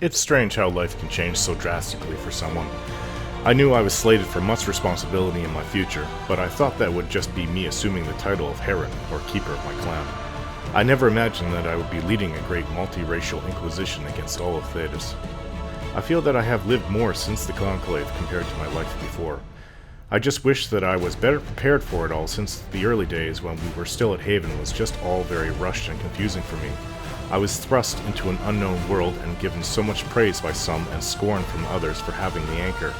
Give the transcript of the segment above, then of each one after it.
It's strange how life can change so drastically for someone. I knew I was slated for much responsibility in my future, but I thought that would just be me assuming the title of Heron, or Keeper of my clan. I never imagined that I would be leading a great multiracial inquisition against all of Thedas. I feel that I have lived more since the Conclave compared to my life before. I just wish that I was better prepared for it all, since the early days when we were still at Haven was just all very rushed and confusing for me. I was thrust into an unknown world and given so much praise by some and scorn from others for having the anchor,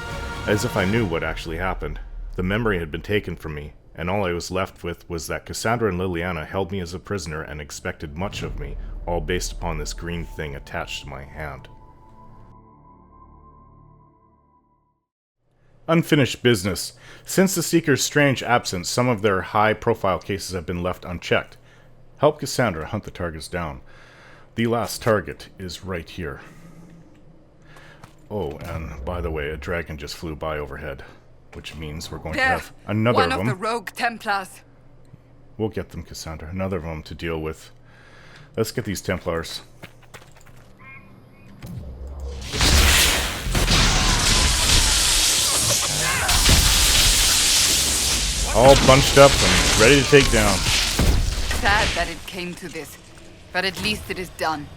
as if I knew what actually happened. The memory had been taken from me, and all I was left with was that Cassandra and Liliana held me as a prisoner and expected much of me, all based upon this green thing attached to my hand. Unfinished business. Since the Seeker's strange absence, some of their high-profile cases have been left unchecked. Help Cassandra hunt the targets down. The last target is right here. Oh, and by the way, a dragon just flew by overhead, which means we're going to have another of them. One of the rogue Templars. We'll get them, Cassandra. Another of them to deal with. Let's get these Templars. All bunched up and ready to take down. Sad that it came to this, but at least it is done.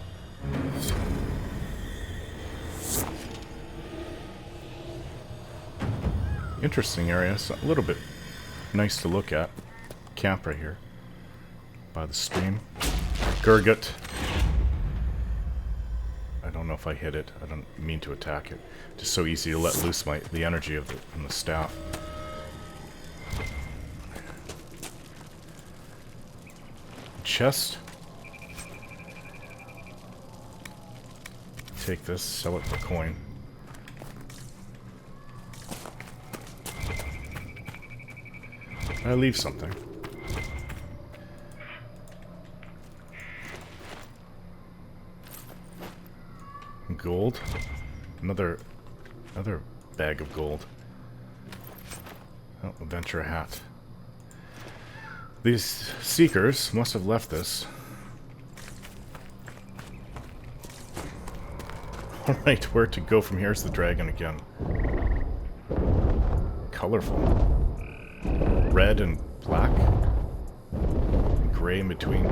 Interesting area. It's a little bit nice to look at. Camp right here by the stream. Gurgut. I don't know if I hit it. I don't mean to attack it. Just so easy to let loose the energy of from the staff. Chest. Take this, sell it for coin. I leave something. Gold. Another bag of gold. Oh, adventure hat. These Seekers must have left this. Alright, where to go from here is the dragon again. Colorful. Red and black. And gray in between.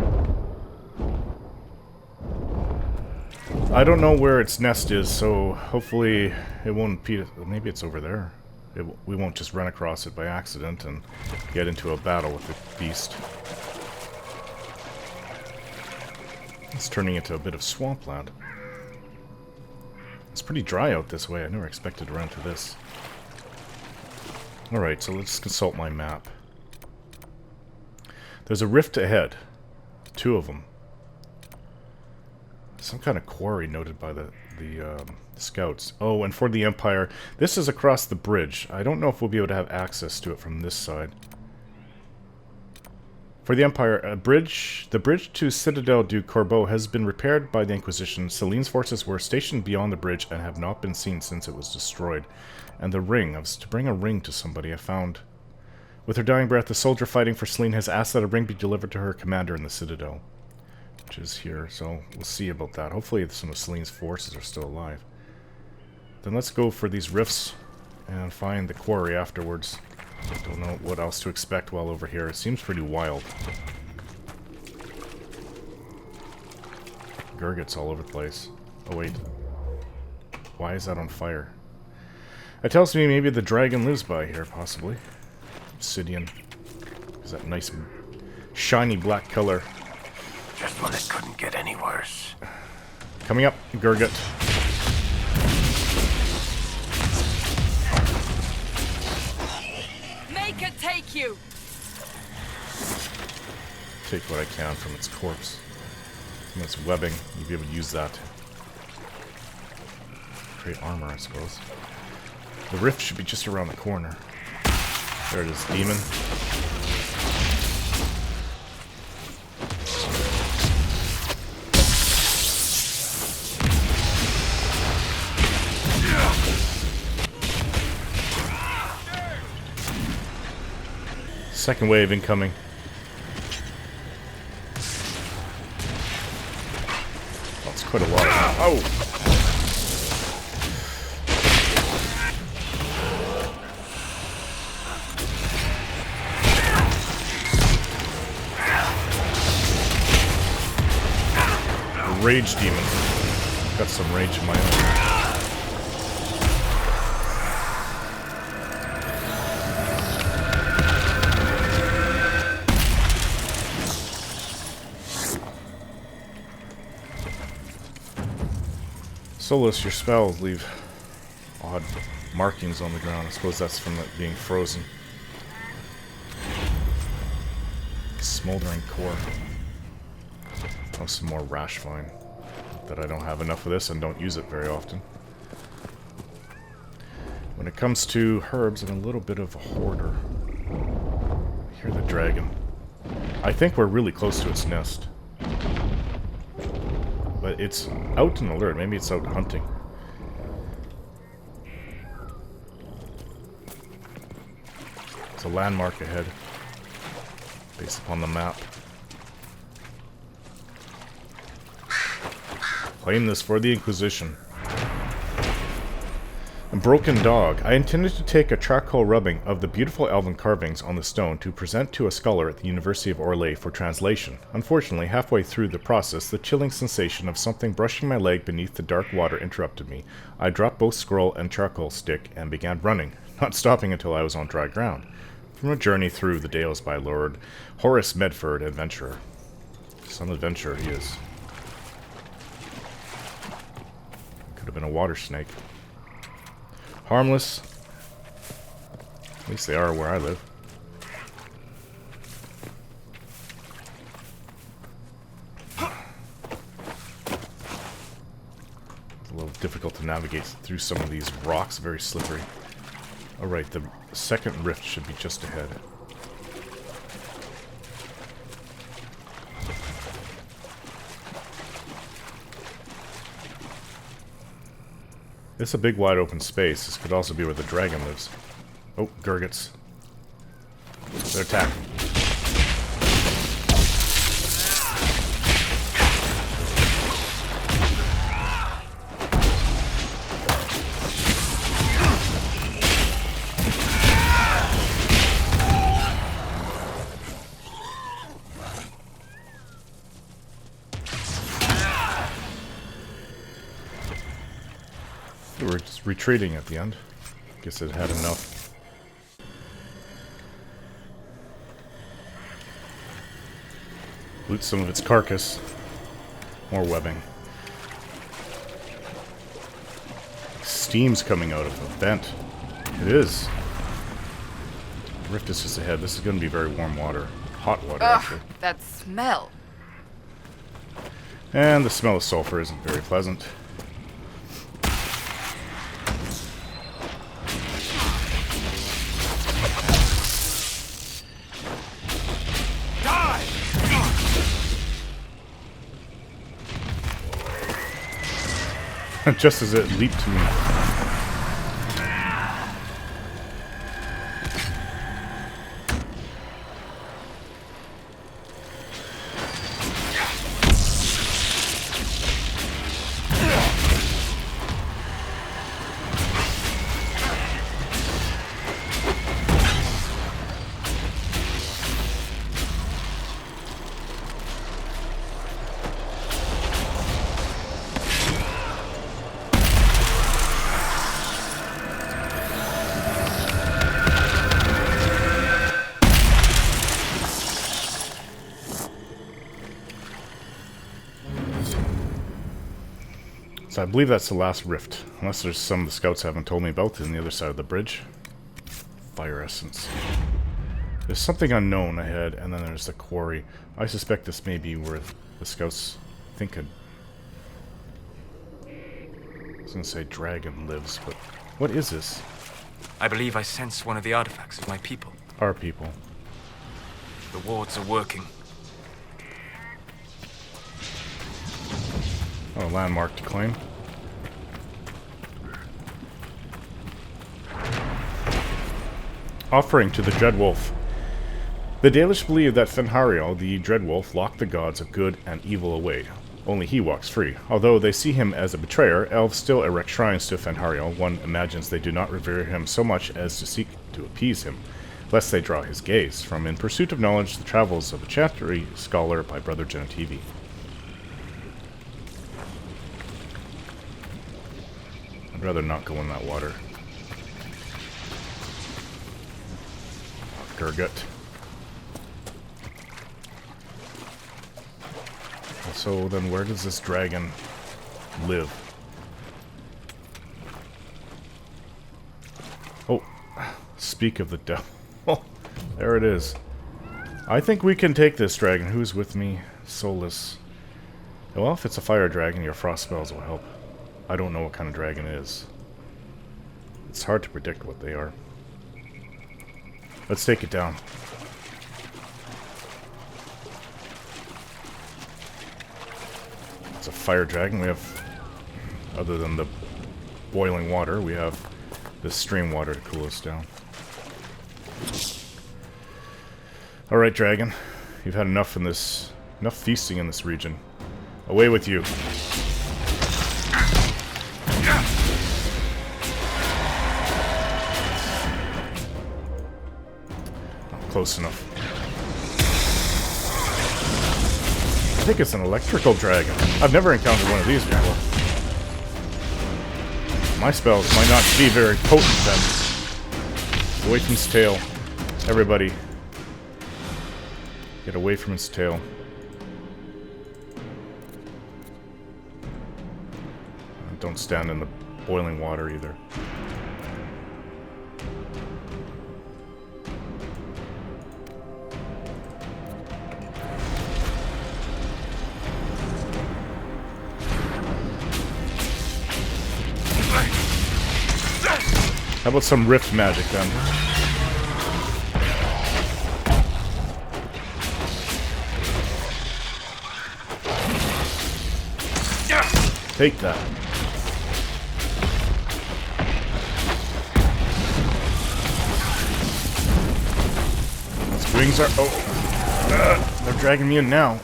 I don't know where its nest is, so hopefully it won't impede it. Maybe it's over there. We won't just run across it by accident and get into a battle with the beast. It's turning into a bit of swampland. It's pretty dry out this way. I never expected to run into this. Alright, so let's consult my map. There's a rift ahead. 2 of them. Some kind of quarry noted by the scouts. Oh, and for the Empire, this is across the bridge. I don't know if we'll be able to have access to it from this side. For the Empire, the bridge to Citadel du Corbeau has been repaired by the Inquisition. Celine's forces were stationed beyond the bridge and have not been seen since it was destroyed. And the ring, I was to bring a ring to somebody I found. With her dying breath, the soldier fighting for Celine has asked that a ring be delivered to her commander in the Citadel. Which is here, so we'll see about that. Hopefully some of Celine's forces are still alive. Then let's go for these rifts and find the quarry afterwards. Don't know what else to expect while over here. It seems pretty wild. Gurguts all over the place. Oh wait. Why is that on fire? That tells me maybe the dragon lives by here, possibly. Obsidian. Is that nice shiny black color. Just when it couldn't get any worse. Coming up, Gurgut. Make it take you! Take what I can from its corpse. And its webbing, you'll be able to use that. Create armor, I suppose. The rift should be just around the corner. There it is, demon. Second wave incoming. Oh, it's quite a lot. Oh! rage demon. Got some rage of my own. Solus, your spells leave odd markings on the ground. I suppose that's from it being frozen. Smoldering core. Oh, some more rash vine. That I don't have enough of this and don't use it very often. When it comes to herbs, I'm a little bit of a hoarder. I hear the dragon. I think we're really close to its nest. But it's out and alert. Maybe it's out hunting. There's a landmark ahead. Based upon the map. Claim this for the Inquisition. A broken dog. I intended to take a charcoal rubbing of the beautiful elven carvings on the stone to present to a scholar at the University of Orlais for translation. Unfortunately, halfway through the process, the chilling sensation of something brushing my leg beneath the dark water interrupted me. I dropped both scroll and charcoal stick and began running, not stopping until I was on dry ground. From a journey through the Dales by Lord Horace Medford, adventurer. Some adventurer he is. Could have been a water snake. Harmless. At least they are where I live. It's a little difficult to navigate through some of these rocks, very slippery. Alright, the second rift should be just ahead. It's a big wide open space. This could also be where the dragon lives. Oh, Gurgits. They're attacking. They were just retreating at the end. Guess it had enough. Loot some of its carcass. More webbing. Steam's coming out of the vent. It is. The rift is just ahead. This is going to be very warm water. Hot water, actually. That smell. And the smell of sulfur isn't very pleasant. Just as it leaped to me. So I believe that's the last rift. Unless there's some the scouts haven't told me about on the other side of the bridge. Fire essence. There's something unknown ahead, and then there's the quarry. I suspect this may be where the scouts think I was going to say dragon lives, but what is this? I believe I sense one of the artifacts of my people. Our people. The wards are working. Oh, landmark to claim. Offering to the Dreadwolf. The Dalish believe that Fenhario, the Dreadwolf, locked the gods of good and evil away. Only he walks free. Although they see him as a betrayer, elves still erect shrines to Fenhario. One imagines they do not revere him so much as to seek to appease him, lest they draw his gaze. From In Pursuit of Knowledge, The Travels of a Chancery Scholar by Brother Genetivi. I'd rather not go in that water. Gurgut. So then where does this dragon live? Oh, speak of the devil. There it is. I think we can take this dragon. Who's with me? Solus. Well, if it's a fire dragon, your frost spells will help. I don't know what kind of dragon it is. It's hard to predict what they are. Let's take it down. It's a fire dragon. We have, other than the boiling water, we have this stream water to cool us down. Alright, dragon. You've had enough feasting in this region. Away with you. Close enough. I think it's an electrical dragon. I've never encountered one of these before. My spells might not be very potent then. Away from its tail. Everybody. Get away from its tail. Don't stand in the boiling water either. How about some rift magic then? Take that. Its wings are... Oh! They're dragging me in now.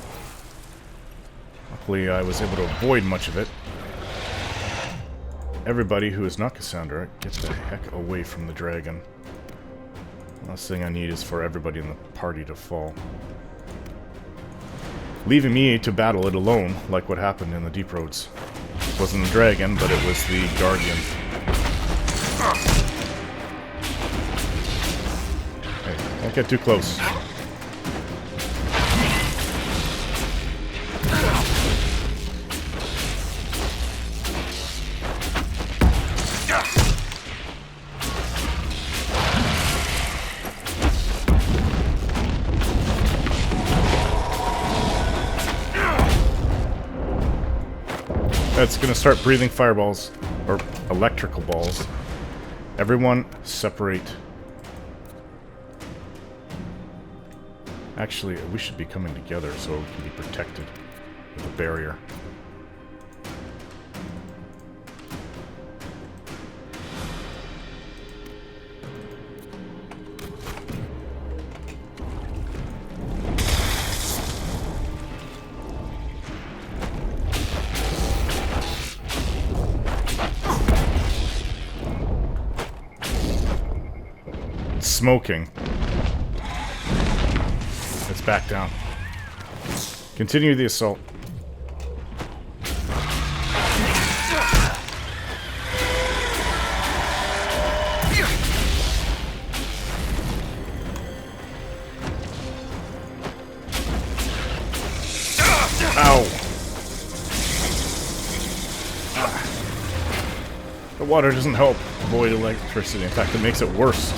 Luckily I was able to avoid much of it. Everybody who is not Cassandra, get the heck away from the dragon. Last thing I need is for everybody in the party to fall. Leaving me to battle it alone, like what happened in the Deep Roads. It wasn't the dragon, but it was the Guardian. Hey, don't get too close. It's gonna start breathing fireballs, or electrical balls. Everyone, separate. Actually, we should be coming together so we can be protected with a barrier. Smoking. Let's back down. Continue the assault. Ow! The water doesn't help avoid electricity. In fact, it makes it worse.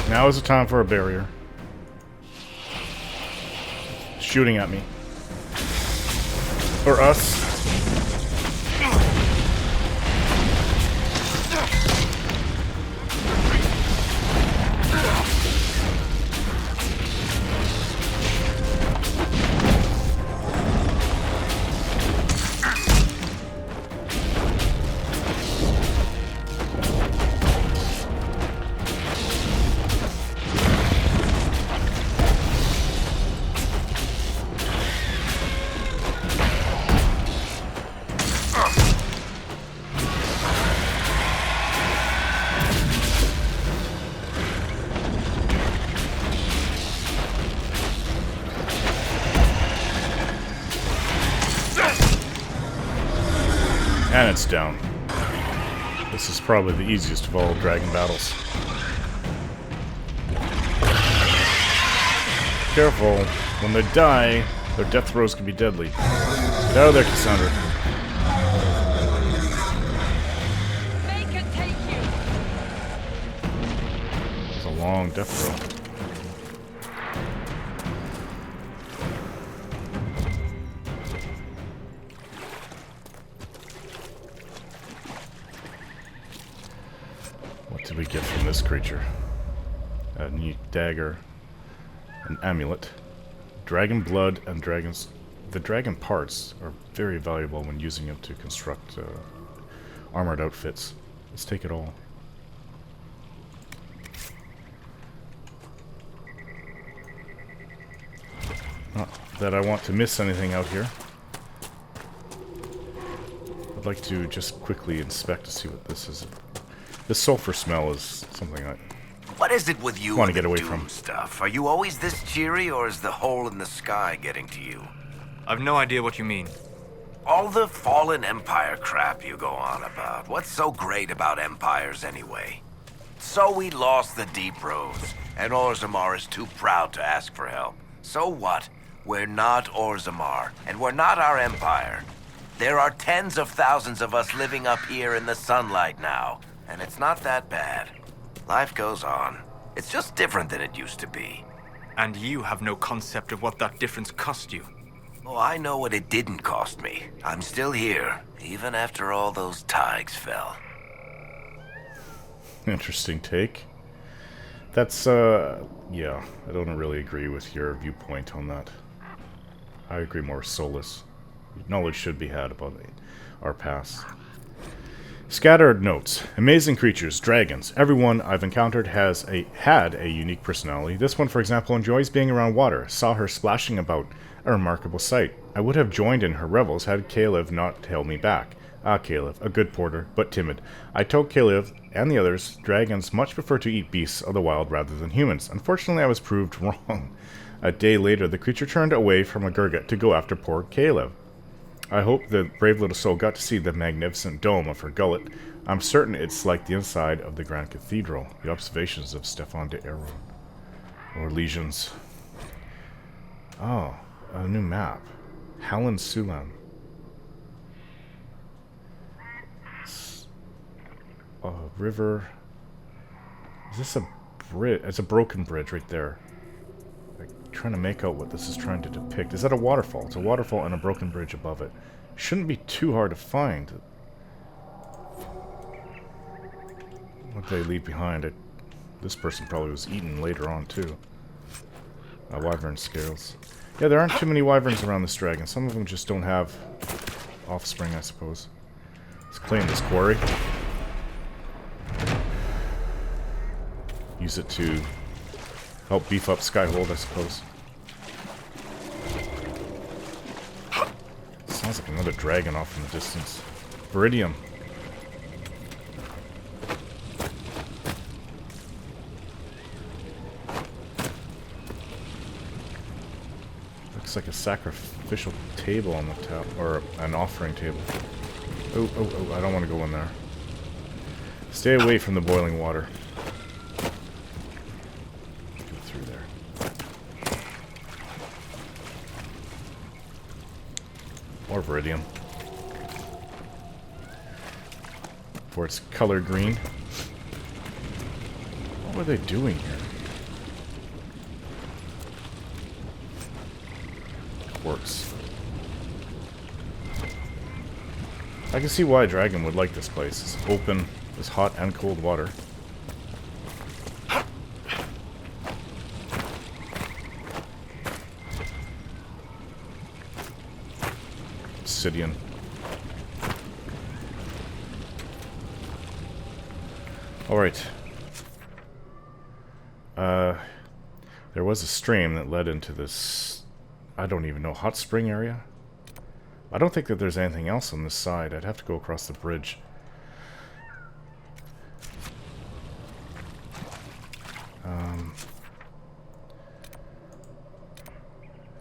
Now is the time for a barrier. Shooting at me. Or us. this down. This is probably the easiest of all dragon battles. Careful. When they die, their death throws can be deadly. Get out of there, Cassandra. Make it take you. It's a long death throw. What did we get from this creature? A neat dagger. An amulet. Dragon blood and dragons... The dragon parts are very valuable when using them to construct armored outfits. Let's take it all. Not that I want to miss anything out here. I'd like to just quickly inspect to see what this is. This sulfur smell is something I What is it with you want to and get the away doom from. stuff? Are you always this cheery, or is the hole in the sky getting to you? I've no idea what you mean. All the fallen empire crap you go on about. What's so great about empires anyway? So we lost the deep roads, and Orzammar is too proud to ask for help. So what? We're not Orzammar, and we're not our empire. There are tens of thousands of us living up here in the sunlight now, and it's not that bad. Life goes on. It's just different than it used to be. And you have no concept of what that difference cost you. Oh, I know what it didn't cost me. I'm still here, even after all those tigers fell. Interesting take. That's, yeah, I don't really agree with your viewpoint on that. I agree more with Solus. Knowledge should be had about our past. Scattered notes. Amazing creatures, dragons. Everyone I've encountered had a unique personality. This one, for example, enjoys being around water. Saw her splashing about. A remarkable sight. I would have joined in her revels had Caleb not held me back. Ah, Caleb, a good porter, but timid. I told Caleb and the others dragons much prefer to eat beasts of the wild rather than humans. Unfortunately, I was proved wrong. A day later, the creature turned away from a Gurgut to go after poor Caleb. I hope the brave little soul got to see the magnificent dome of her gullet. I'm certain it's like the inside of the Grand Cathedral. The observations of Stefan de Aero. Or legions. Oh, a new map. Hallan Sulam. River. Is this a bridge? It's a broken bridge right there. I'm trying to make out what this is trying to depict. Is that a waterfall? It's a waterfall and a broken bridge above it. Shouldn't be too hard to find. What did they leave behind? This person probably was eaten later on too. Wyvern scales. Yeah, there aren't too many wyverns around this dragon. Some of them just don't have offspring, I suppose. Let's claim this quarry. Use it to help beef up Skyhold, I suppose. Sounds like another dragon off in the distance. Viridium. Looks like a sacrificial table on the top, or an offering table. Oh, I don't want to go in there. Stay away from the boiling water. Go through there. More Viridium. For its color green. What were they doing here? Works. I can see why a dragon would like this place. It's open, there's hot and cold water. Obsidian. Alright. There was a stream that led into this, I don't even know, hot spring area? I don't think that there's anything else on this side. I'd have to go across the bridge.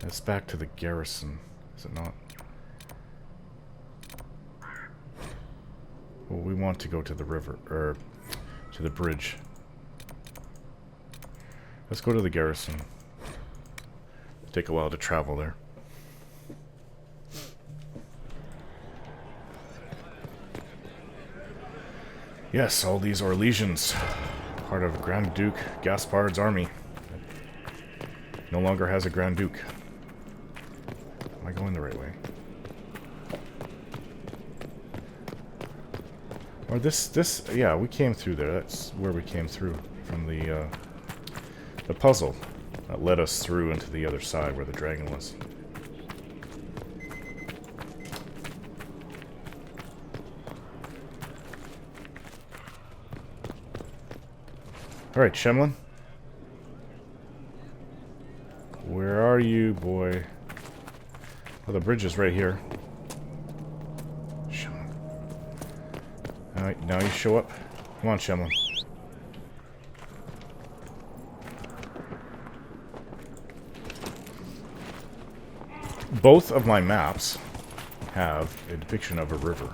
It's back to the garrison, is it not? we want to go to the river, or to the bridge. Let's go to the garrison. Take a while to travel there. Yes, all these Orlesians, part of Grand Duke Gaspard's army. No longer has a Grand Duke. Am I going the right way? Or this, yeah, we came through there. That's where we came through from the puzzle that led us through into the other side where the dragon was. Alright, Shemlin. Where are you, boy? Oh, the bridge is right here. Shemlin. Alright, now you show up. Come on, Shemlin. Both of my maps have a depiction of a river.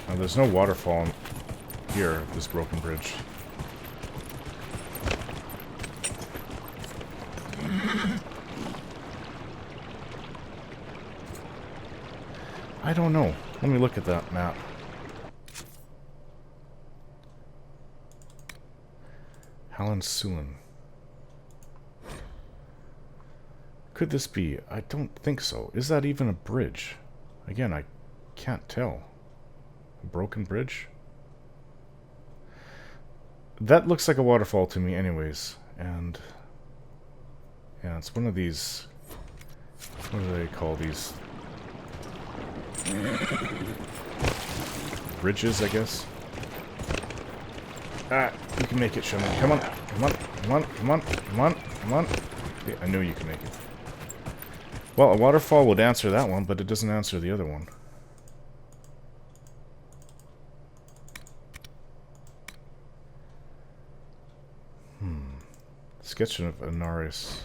Now, there's no waterfall here, this broken bridge. I don't know. Let me look at that map. Hallensullen. Could this be? I don't think so. Is that even a bridge? Again, I can't tell. A broken bridge? That looks like a waterfall to me anyways. And yeah, it's one of these, what do they call these? Bridges, I guess. Ah, you can make it, Shimon. Come on, come on, come on, come on, come on, come on. Yeah, I knew you could make it. Well, a waterfall would answer that one, but it doesn't answer the other one. Sketch of Anaris.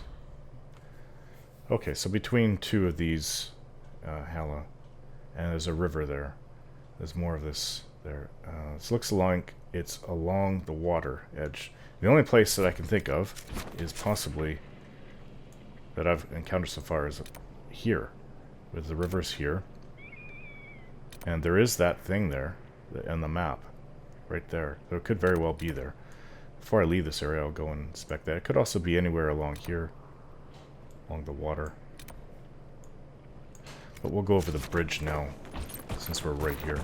Okay, so between two of these, Hala, and there's a river there. There's more of this there. This looks like it's along the water edge. The only place that I can think of is possibly that I've encountered so far is here, with the rivers here. And there is that thing there on the map, right there. So it could very well be there. Before I leave this area, I'll go and inspect that. It could also be anywhere along here, along the water. But we'll go over the bridge now, since we're right here.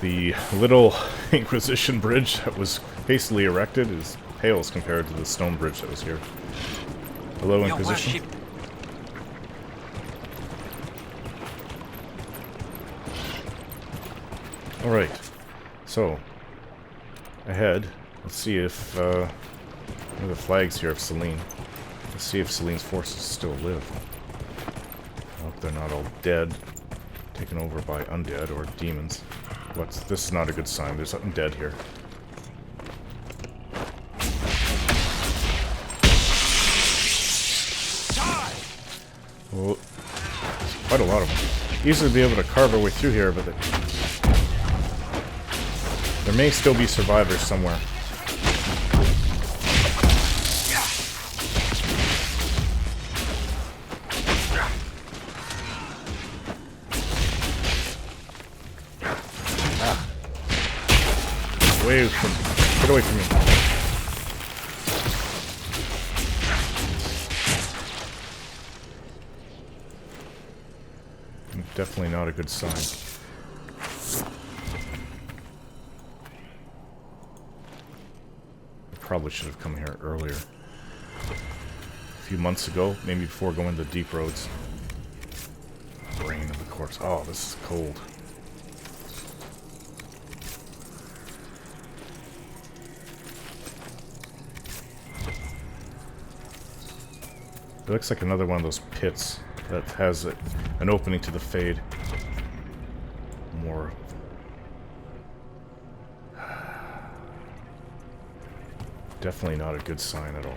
The little Inquisition bridge that was hastily erected is pales compared to the stone bridge that was here. Hello, Inquisition. Alright. So, ahead, let's see if, one of the flags here of Selene. Let's see if Selene's forces still live. I hope they're not all dead, taken over by undead or demons. This is not a good sign. There's something dead here. Well, quite a lot of them. Easily be able to carve our way through here, but there may still be survivors somewhere. Ah. Get away from me. Definitely not a good sign. Probably should have come here earlier. A few months ago, maybe before going to the deep roads. Brain of the corpse. Oh, this is cold. It looks like another one of those pits that has an opening to the fade. More. Definitely not a good sign at all.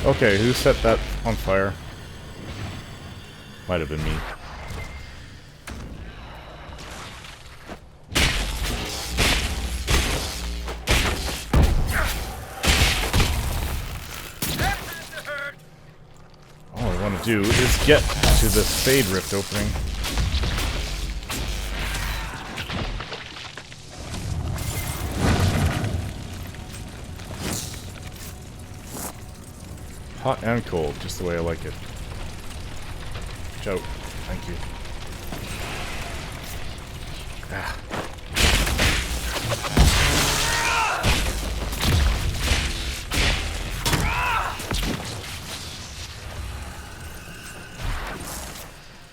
Okay, who set that on fire? Might have been me. All I want to do is get to the Spade Rift opening. Hot and cold, just the way I like it. Watch out. Thank you. Ah.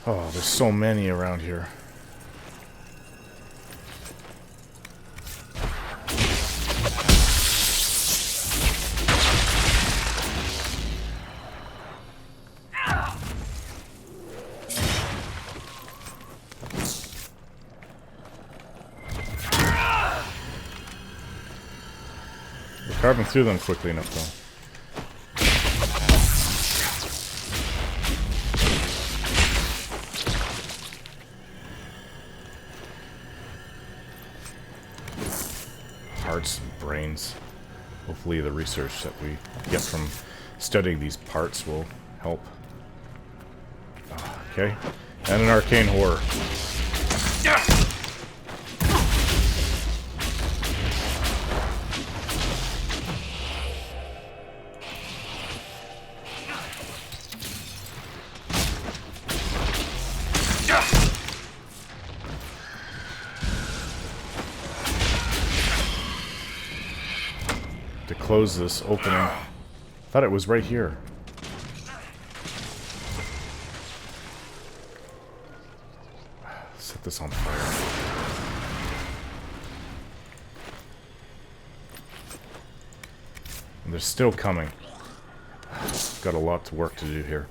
Oh, there's so many around here. Carving through them quickly enough, though. Hearts and brains. Hopefully the research that we get from studying these parts will help. Okay. And an arcane horror. To close this opening. Thought it was right here. Set this on fire. And they're still coming. Got a lot of work to do here.